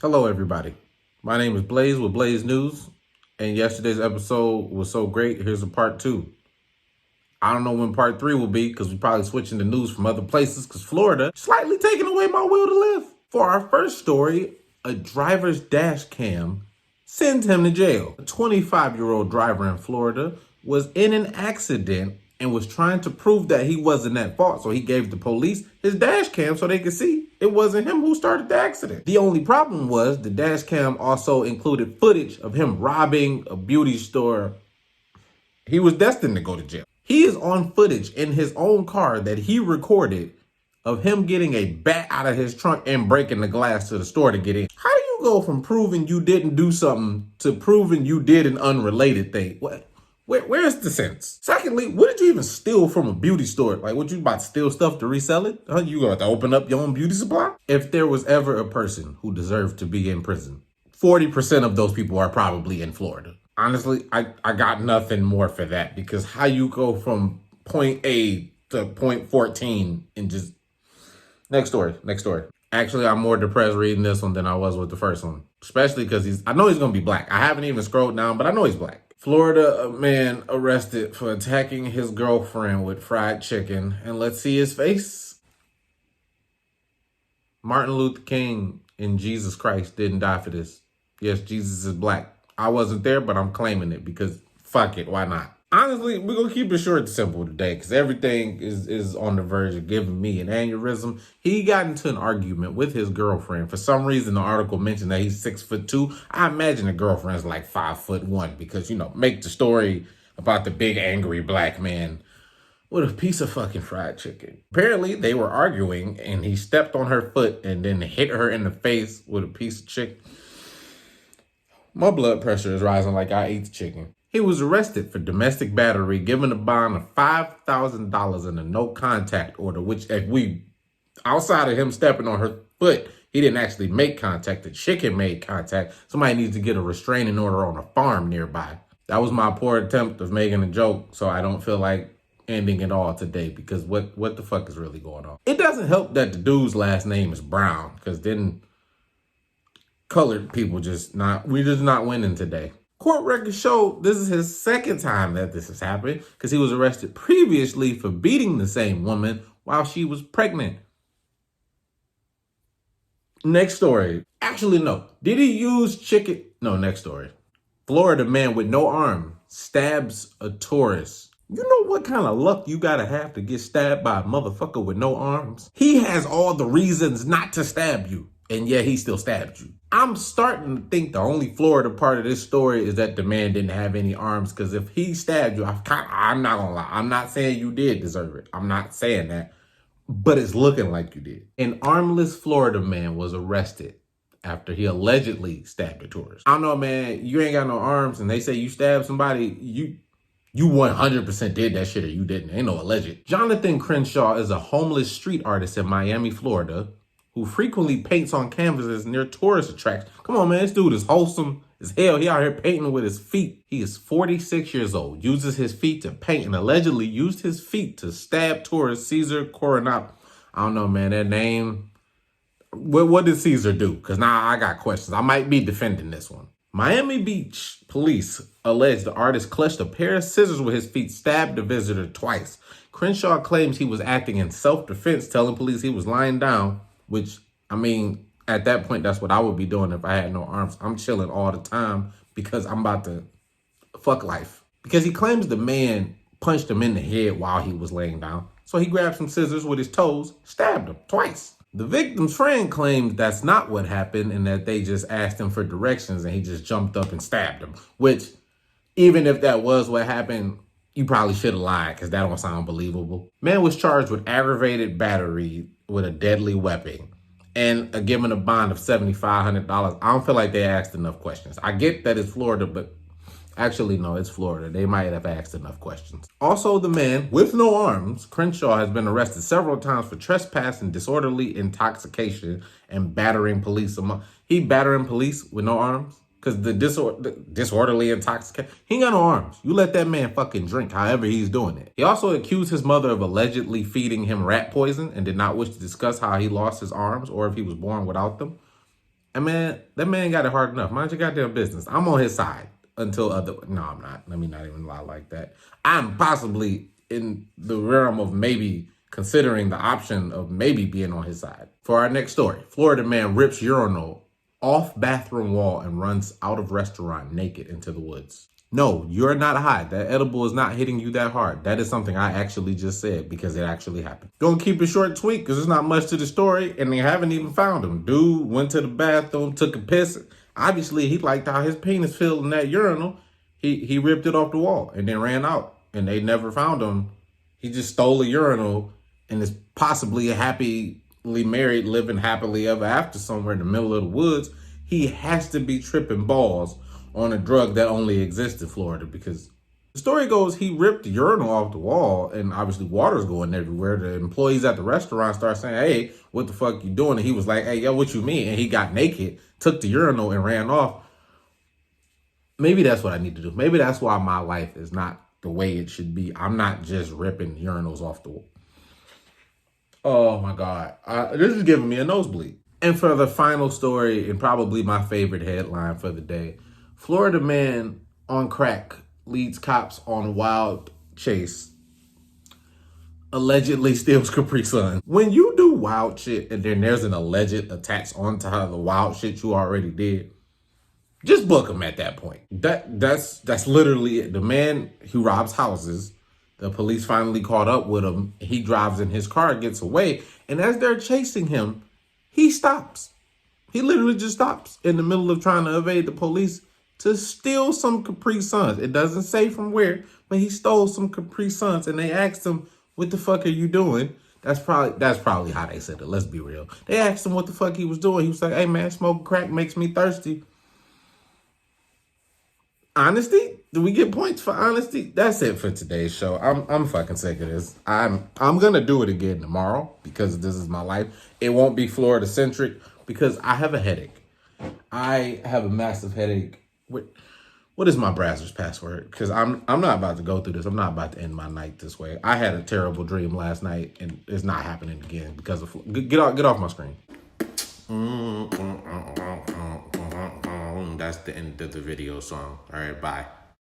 Hello, everybody. My name is Blaze with Blaze News, and yesterday's episode was so great. Here's a part two. I don't know when part three will be because we're probably switching the news from other places because Florida slightly taking away my will to live. For our first story, a driver's dash cam sends him to jail. A 25-year-old driver in Florida was in an accident and was trying to prove that he wasn't at fault. So he gave the police his dash cam so they could see it wasn't him who started the accident. The only problem was the dash cam also included footage of him robbing a beauty store. He was destined to go to jail. He is on footage in his own car that he recorded of him getting a bat out of his trunk and breaking the glass to the store to get in. How do you go from proving you didn't do something to proving you did an unrelated thing? What? Where's the sense? Secondly, what did you even steal from a beauty store? Like, what, you about to steal stuff to resell it? Huh? You got to open up your own beauty supply? If there was ever a person who deserved to be in prison, 40% of those people are probably in Florida. Honestly, I got nothing more for that because how you go from point A to point 14 and just... Next story. Actually, I'm more depressed reading this one than I was with the first one, especially because I know he's going to be black. I haven't even scrolled down, but I know he's black. Florida, a man arrested for attacking his girlfriend with fried chicken. And let's see his face. Martin Luther King and Jesus Christ didn't die for this. Yes, Jesus is black. I wasn't there, but I'm claiming it because fuck it, why not? Honestly, we're going to keep it short and simple today because everything is on the verge of giving me an aneurysm. He got into an argument with his girlfriend. For some reason, the article mentioned that he's 6'2". I imagine the girlfriend's like 5'1" because, make the story about the big angry black man with a piece of fucking fried chicken. Apparently, they were arguing and he stepped on her foot and then hit her in the face with a piece of chicken. My blood pressure is rising like I ate the chicken. He was arrested for domestic battery, given a bond of $5,000 and a no contact order, which outside of him stepping on her foot, he didn't actually make contact. The chicken made contact. Somebody needs to get a restraining order on a farm nearby. That was my poor attempt of making a joke, so I don't feel like ending it all today because what the fuck is really going on? It doesn't help that the dude's last name is Brown because then colored people we're just not winning today. Court records show this is his second time that this has happened because he was arrested previously for beating the same woman while she was pregnant. Next story. Actually, no. Did he use chicken? No, next story. Florida man with no arm stabs a tourist. You know what kind of luck you gotta have to get stabbed by a motherfucker with no arms? He has all the reasons not to stab you, and yet he still stabbed you. I'm starting to think the only Florida part of this story is that the man didn't have any arms, because if he stabbed you, I'm not gonna lie. I'm not saying you did deserve it. I'm not saying that, but it's looking like you did. An armless Florida man was arrested after he allegedly stabbed a tourist. I don't know, man. You ain't got no arms, and they say you stabbed somebody, you 100% did that shit or you didn't. Ain't no alleged. Jonathan Crenshaw is a homeless street artist in Miami, Florida, who frequently paints on canvases near tourist attractions. Come on, man, this dude is wholesome as hell. He out here painting with his feet. He is 46 years old, uses his feet to paint, and allegedly used his feet to stab tourist Caesar Coronado. I don't know, man, that name. What did Caesar do? Because now I got questions. I might be defending this one. Miami Beach police allege the artist clutched a pair of scissors with his feet, stabbed the visitor twice. Crenshaw claims he was acting in self-defense, telling police he was lying down, which, I mean, at that point, that's what I would be doing if I had no arms. I'm chilling all the time because I'm about to fuck life. Because he claims the man punched him in the head while he was laying down. So he grabbed some scissors with his toes, stabbed him twice. The victim's friend claimed that's not what happened and that they just asked him for directions and he just jumped up and stabbed him. Which, even if that was what happened, you probably should have lied because that don't sound believable. Man was charged with aggravated battery with a deadly weapon and given a bond of $7,500. I don't feel like they asked enough questions. I get that it's Florida, but actually, no, it's Florida. They might have asked enough questions. Also, the man with no arms, Crenshaw, has been arrested several times for trespassing, disorderly intoxication, and battering police. He battering police with no arms? Because the disorderly intoxication, he ain't got no arms. You let that man fucking drink however he's doing it. He also accused his mother of allegedly feeding him rat poison and did not wish to discuss how he lost his arms or if he was born without them. And man, that man got it hard enough. Mind your goddamn business. I'm on his side until other. No, I'm not. Let me not even lie like that. I'm possibly in the realm of maybe considering the option of maybe being on his side. For our next story, Florida man rips urinal off bathroom wall and runs out of restaurant naked into the woods. No, you're not high. That edible is not hitting you that hard. That is something I actually just said because it actually happened. Gonna keep it short and sweet because there's not much to the story and they haven't even found him. Dude went to the bathroom, took a piss. Obviously, he liked how his penis filled in that urinal. He ripped it off the wall and then ran out and they never found him. He just stole a urinal and is possibly happily married, living happily ever after somewhere in the middle of the woods. He has to be tripping balls on a drug that only exists in Florida because the story goes he ripped the urinal off the wall and obviously water's going everywhere. The employees at the restaurant start saying, hey, what the fuck you doing? And he was like, hey, yo, what you mean? And he got naked, took the urinal and ran off. Maybe that's what I need to do. Maybe that's why my life is not the way it should be. I'm not just ripping urinals off the wall. Oh my God. This is giving me a nosebleed. And for the final story and probably my favorite headline for the day, Florida man on crack leads cops on wild chase, allegedly steals CapriSuns. When you do wild shit and then there's an alleged attached onto the wild shit you already did, just book him at that point. That's literally it. The man who robs houses, the police finally caught up with him. He drives in his car, gets away, and as they're chasing him, he stops. He literally just stops in the middle of trying to evade the police to steal some CapriSuns. It doesn't say from where, but he stole some CapriSuns and they asked him, what the fuck are you doing? That's probably how they said it. Let's be real. They asked him what the fuck he was doing. He was like, hey man, smoking crack makes me thirsty. Honesty? Do we get points for honesty? That's it for today's show. I'm fucking sick of this. I'm gonna do it again tomorrow because this is my life. It won't be Florida centric because I have a headache. I have a massive headache. What is my browser's password? Because I'm not about to go through this. I'm not about to end my night this way. I had a terrible dream last night, and it's not happening again because of get off my screen. That's the end of the video song. All right, bye.